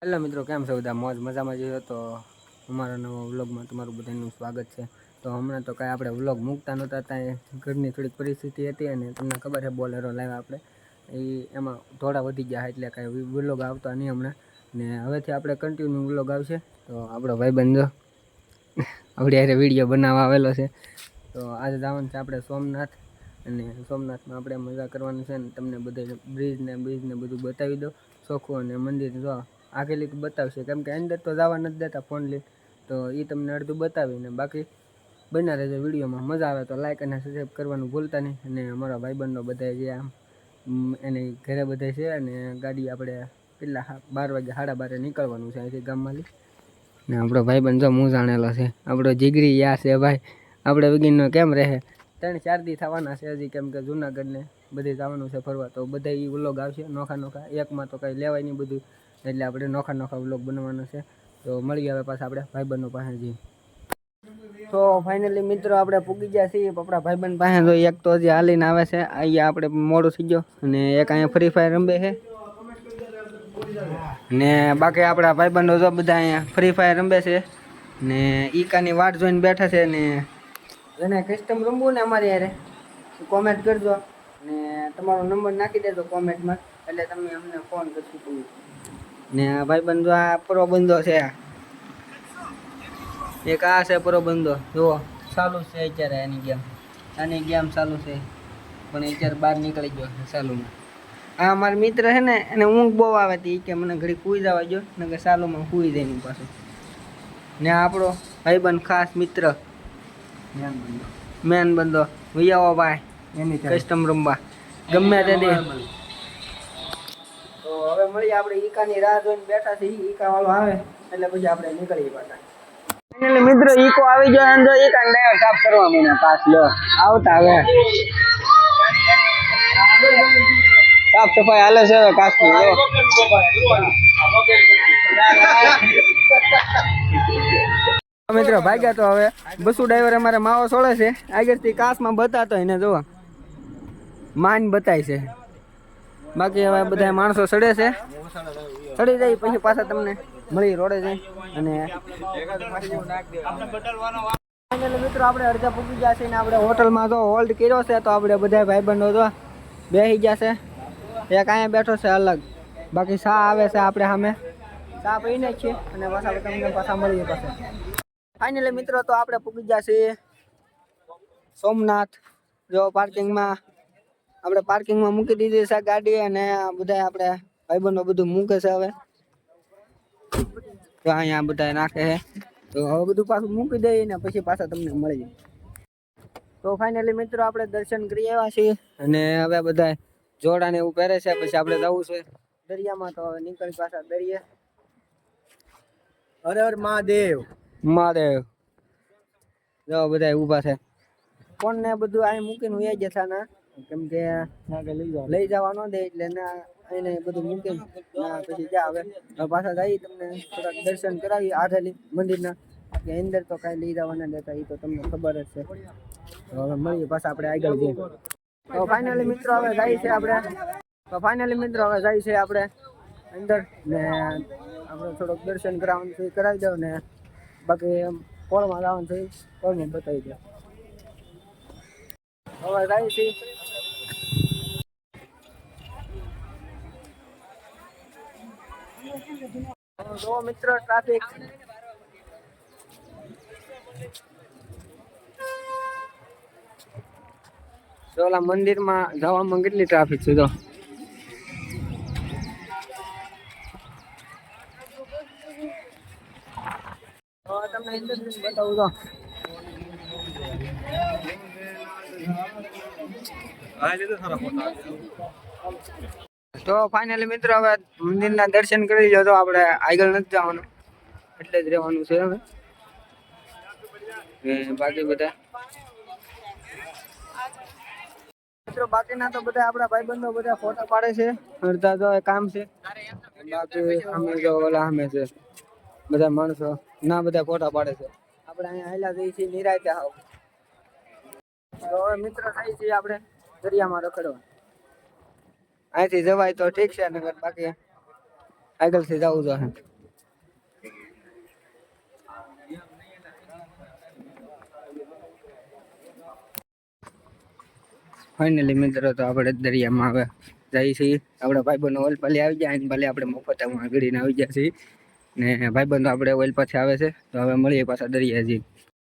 Hello મિત્રો, કેમ છો બધા? મોજ મજામાં જઈએ તો અમારા નવા વ્લોગમાં તમારું બધાનું સ્વાગત છે. તો હમણાં તો કાંઈ આપણે વ્લોગ મૂકતા નહોતા, ત્યાં ઘરની થોડીક પરિસ્થિતિ હતી અને તમને ખબર છે બોલેરો લાવ્યા આપણે એમાં થોડા વધી ગયા એટલે કાંઈ વ્લોગ આવતા નહીં હમણાં. ને હવેથી આપણે કન્ટિન્યુ વ્લોગ આવશે. તો આપણો ભાઈબંધ આપણે યારે વિડીયો બનાવવા આવેલો છે. તો આજે જવાનું છે આપણે સોમનાથ, અને સોમનાથમાં આપણે મજા કરવાની છે. ને તમને બધા બ્રિજ ને બધું બતાવી દો ચોખ્ખું, અને મંદિર જો આગેલી બતાવશે, કેમ કે અંદર તો જવા નથી દેતા ફોન લઈ. તો એ તમને અડધું બતાવીને બાકી બના રહેજો વિડીયોમાં. મજા આવે તો લાઈક અને સબસ્ક્રાઈબ કરવાનું ભૂલતા નહીં. અને અમારા ભાઈબંધો બધા જે આમ એને ઘરે બધા છે, અને ગાડી આપણે કેટલા 12 વાગે 12:30 નીકળવાનું છે અહીંથી ગામમાંથી. ને આપણો ભાઈબંધ જો હું જાણેલો છે, આપણો જીગરી યા છે ભાઈ. આપણે વિગીનનો કેમ રહે 3-4 દી થવાના છે હજી, કેમ કે જુનાગઢને બધે જવાનું છે ફરવા. તો બધા એ વ્લોગ આવશે નોખા એકમાં તો કંઈ લેવાય નહીં બધું, એટલે આપણે નોખા વ્લોગ બનાવવાનો છે. તો મળી આવે પાછા આપણે ભાઈબંધો પાસે જઈએ. તો ફાઇનલી મિત્રો આપણે પૂગી ગયા છીએ આપણા ભાઈબંધ પાસે. તો એક તો હજી હાલીને આવે છે, અહીંયા આપણે મોડું થઈ ગયો, અને એક અહીંયા ફ્રી ફાયર રમે છે. ને બાકી આપણા ભાઈબંધો જો બધા અહીંયા ફ્રી ફાયર રમે છે, ને ઈકાની વાટ જોઈને બેઠા છે. ને એને કસ્ટમ રમવું ને અમારી યારે કોમેન્ટ કરજો, ને તમારો નંબર નાખી દેજો કોમેન્ટમાં, એટલે તમે અમને ફોન કરશું. ને આ ભાઈબંધો આ પૂરો બંધો છે, એક આ છે પૂરો બંધો. જુઓ ચાલુ છે અત્યારે આની ગેમ ચાલુ છે, પણ અત્યારે બહાર નીકળી ગયો છે ચાલુમાં. આ મારા મિત્ર છે ને, એને ઊંઘ બહુ આવે હતી કે મને ઘડી કૂઈ જવા ગયો ને, કે ચાલુમાં કૂઈ જાય એની પાછું. ને આપણો ભાઈબંધ ખાસ મિત્ર મેન બંધો વિયાવો ભાઈ એની કસ્ટમ રમવા ગમે તે દે. તો હવે મળીએ આપણે ઈકાની રાહ જોઈને બેઠા છે. ઈકા વાળો આવે એટલે પછી આપણે નીકળીએ પાછા. એટલે મિત્રો ઈકો આવી ગયો, અને ઈકા ડાયર સાફ કરવા મને પાસ લો આવતા હવે સાફ સફાઈ હાલે છે હવે કાસની લો. મિત્રો ભાગ્યા તો હવે બસુ ડ્રાઈવર અમારે માવો છોડે છે આગળથી કાસમાં બતાતો એને જોવા માન બતાય છે. બાકી હવે બધા માણસો ચડે છે, ચડી જાય પછી પાછા તમને મળી રોડે જાય. અને મિત્રો આપણે અડધા પૂકી ગયા છે, ને આપણે હોટલમાં તો હોલ્ડ કર્યો છે. તો આપણે બધા ભાઈબંધો તો બેસી ગયા છે, એક અહીંયા બેઠો છે અલગ. બાકી શા આવે છે આપણે સામે ચા પીને છીએ, અને પાછા તમને પાછા મળીએ પાછા. ફાઇનલી મિત્રો તો આપણે પૂકી ગયા છીએ સોમનાથ. જો પાર્કિંગમાં મૂકી દીધી છે ગાડી, અને બધા આપણે ભાઈબંધો બધું મૂકે છે હવે. તો અહીંયા બધા નાખે છે, તો હવે બધું પાછું મૂકી દઈએ ને પછી પાછા તમને મળી જાય. તો ફાઇનલી મિત્રો આપણે દર્શન કરી આવ્યા છીએ, અને હવે બધા જોડાને એવું પહેરે છે. પછી આપણે જવું છે દરિયામાં. તો હવે નીકળી પાછા દરિયે. હર હર મહાદેવ મહાદેવ. જો બધા ઊભા છે, કોણ ને બધું અહીં મૂકીને ઉયા જતા ના, કેમ કે લઈ જવા ન દે એટલે ના એને બધું મૂકીને પછી જ્યાં હવે પાછા જઈએ તમને થોડાક દર્શન કરાવી આધેલી મંદિરના. કે અંદર તો કાંઈ લઈ જવા ના દેતા, એ તો તમને ખબર જ છે. તો હવે મળીએ પાછા આપણે આગળ જઈએ. તો ફાઇનલી મિત્રો હવે જાય છે આપણે અંદર, ને આપણે થોડુંક દર્શન કરાવવાનું છે કરાવી દો, ને બાકી કોળમાં જવાનું છે કોળમાં બતાવી દો. હવે જાય છે જો મિત્રો ટ્રાફિક. ઓલા મંદિરમાં જવામાં કેટલી ટ્રાફિક છે. તો તમને બતાવું તો ફાઇનલી મિત્રો હવે મંદિરના દર્શન કરી લો. તો આપણે આગળ નથી જવાનું, એટલે જ રહેવાનું છે હવે. બાકી બધા મિત્રો બાકીના તો બધા આપણા ભાઈબંધો બધા ફોટા પાડે છે. અડધા તો કામ છે, બાકી અમે જો ઓલા અમે છે બધા માણસો ના બધા ફોટા પાડે છે. આપણે અહીંયા હાલ્યા જઈએ છીએ નિરાયતે આવો. તો હવે મિત્ર થાય છે આપણે દરિયામાં રખડવા. અહીંથી જવાય તો ઠીક છે, નગર બાકી આગળથી જવું જોઈએ. ફાઇનલી મિત્રો તો આપણે દરિયામાં હવે જઈએ છીએ. આપણા ભાઈબંધો ઓઇલ પાલી આવી ગયા અને ભલે આપણે મફતમાં આગળીને આવી ગયા છીએ ને ભાઈબંધો આપણે ઓઇલ પાછી આવે છે. તો હવે મળીએ પાછા દરિયા જઈએ.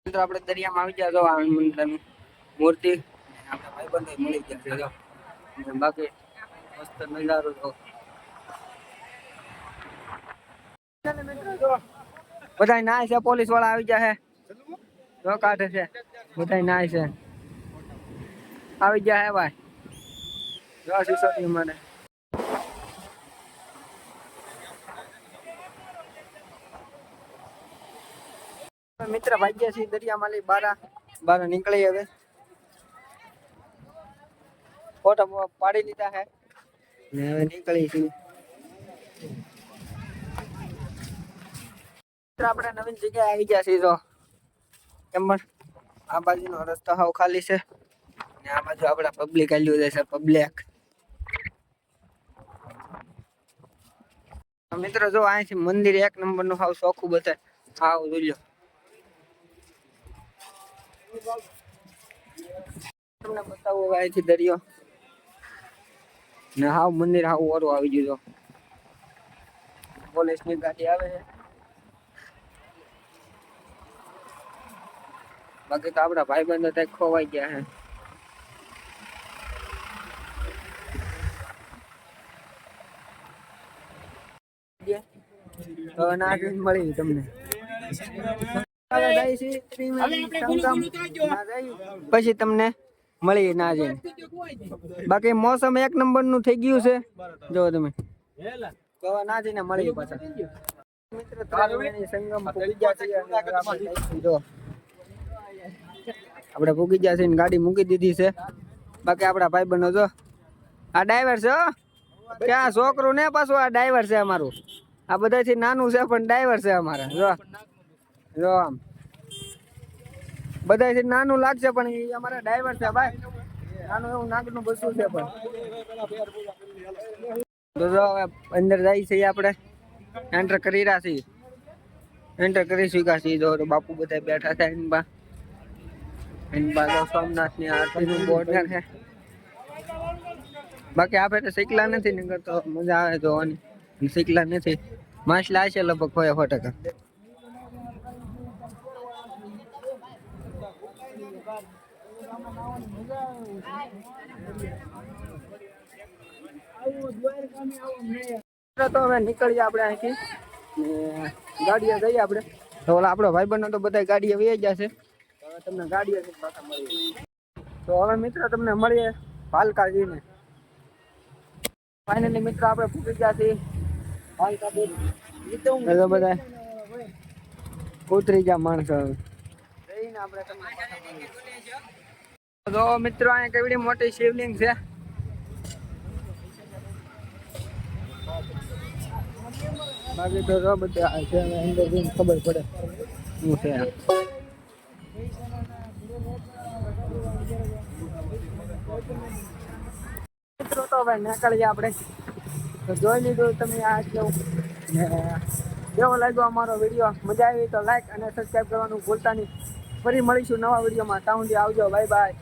મિત્રો આપણે દરિયામાં આવી ગયા. તો આનંદ મંદિરની મૂર્તિ આપણા ભાઈબંધો મળી ગયા છે. બાકી મસ્ત નજારો તો બધા નાય છે. પોલીસ વાળા આવી ગયા છે. જો કાઢે છે બધા નાય છે. આવી ગયા હે ભાઈ. જો સિસોટી મને મિત્ર ભાગ્યા છે દરિયામાં લઈ બારા નીકળી. હવે ફોટો પાડી લીધા હે ને હવે નીકળી છીએ. આપણે નવીન જગ્યાએ આવી ગયા છીએ. તો એમ પણ આ બાજુનો રસ્તો હાવ ખાલી છે ને આ બાજુ આપડા પબ્લિક આલ્યું જાય છે. પબ્લિક મિત્રો જો અહીંથી મંદિર એક નંબર નું હાવ ચોખ્ખું બતાય. હાવ જોઈ લો તમને બતાવું અહીંથી દરિયો ને હાવ મંદિર હાવ ઓરું આવી ગયું. પોલીસ ની ગાડી આવે છે. બાકી તો આપડા ભાઈબંધો ત્યાં ખોવાઈ ગયા હે. તો ના મળી તમને પછી તમને મળી ના જઈને. બાકી મોસમ એક નંબર નું થઈ ગયું છે. જો તમે તો ના જઈને મળી પાછા. મિત્ર સંગમ પૂગી ગયા છે. જો આપણે પૂગી ગયા છે ને ગાડી મૂકી દીધી છે. બાકી આપડા ભાઈ બનો જો આ ડ્રાઈવર છે. ક્યાં છોકરું ને પાછું આ ડ્રાઈવર છે અમારું. આ બધાથી નાનું છે પણ ડ્રાઈવર છે અમારા. જો જો આમ બધાથી નાનું લાગશે પણ એ અમારા ડ્રાઈવર છે ભાઈ. નાનું એવું નાકનું બસું છે પણ તો જો હવે અંદર જાય છે. આપણે એન્ટર કરી રહ્યા છીએ. એન્ટર કરી શક્યા છીએ. જો બાપુ બધા બેઠા છે એની બા. એની બાજુ સોમનાથ ની આરતીનું બોર્ડર છે. બાકી આપણે તો શીખલા નથી ને તો મજા આવે જોવાની. શીખલા નથી માછલા છે લગભગ 100%. તો હવે નીકળીએ આપણે અહીંથી ગાડીએ જઈએ આપણે. તો ઓલા આપણો ભાઈબંધો તો બધા ગાડીએ વહી જશે. હવે તમને ગાડીએ પાછા મળીએ. તો હવે મિત્ર તમને મળીએ ભાલકા જઈને. ફાઇનલી મિત્ર આપણે પૂછી ગયા છીએ ભાલકા બધા ઉતરી ગયા માણસો. જઈને આપણે તમને પાછા મળીએ. તો મિત્રો અહીંયા કેવડી મોટી શિવલિંગ છે. બાકી તો જો બધા અંદર જઈને ખબર પડે શું છે. મિત્રો તો હવે નીકળીએ આપણે. તો જોઈ લીધું તમે આ કેવું કેવો લાગ્યો અમારો વિડીયો. મજા આવી તો લાઈક અને સબસ્ક્રાઈબ કરવાનું ભૂલતા નહીં. ફરી મળીશું નવા વિડીયોમાં. ત્યાં સુધી આવજો. Bye bye.